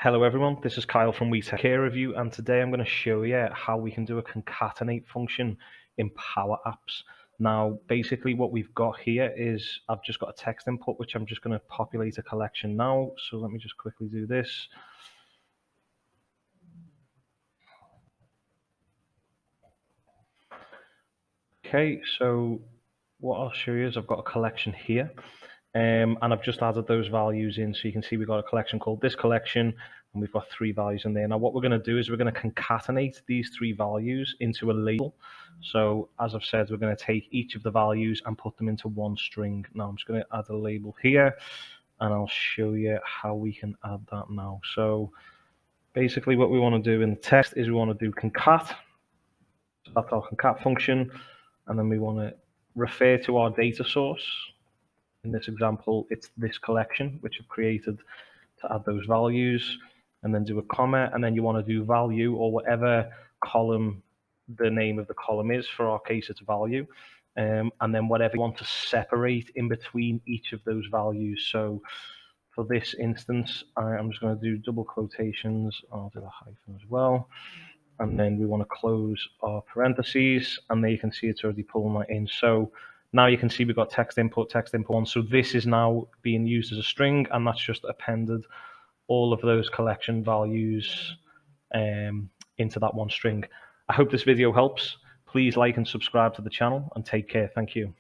Hello everyone, this is Kyle from WeTechCareOfYou, and today I'm going to show you how we can do a concatenate function in PowerApps. Now, basically what we've got here is I've just got a text input, which I'm just going to populate a collection now. So let me just quickly do this. Okay, so what I'll show you is I've got a collection here. And I've just added those values in, so you can see we've got a collection called ThisCollection, and we've got 3 values in there. Now what we're going to do is we're going to concatenate these 3 values into a label. So as I've said, we're going to take each of the values and put them into one string. Now I'm just going to add a label here, and I'll show you how we can add that now. So basically what we want to do in the text is we want to do concat. So that's our concat function, and then we want to refer to our data source. In this example, it's this collection, which I've created to add those values, and then do a comma, and then you want to do value or whatever column the name of the column is. For our case, it's value. And then whatever you want to separate in between each of those values. So for this instance, I'm just going to do double quotations. I'll do a hyphen as well. And then we want to close our parentheses, and there you can see it's already pulling that in. So now you can see we've got text input one. So this is now being used as a string, and that's just appended all of those collection values into that one string. I hope this video helps. Please like and subscribe to the channel, and take care. Thank you.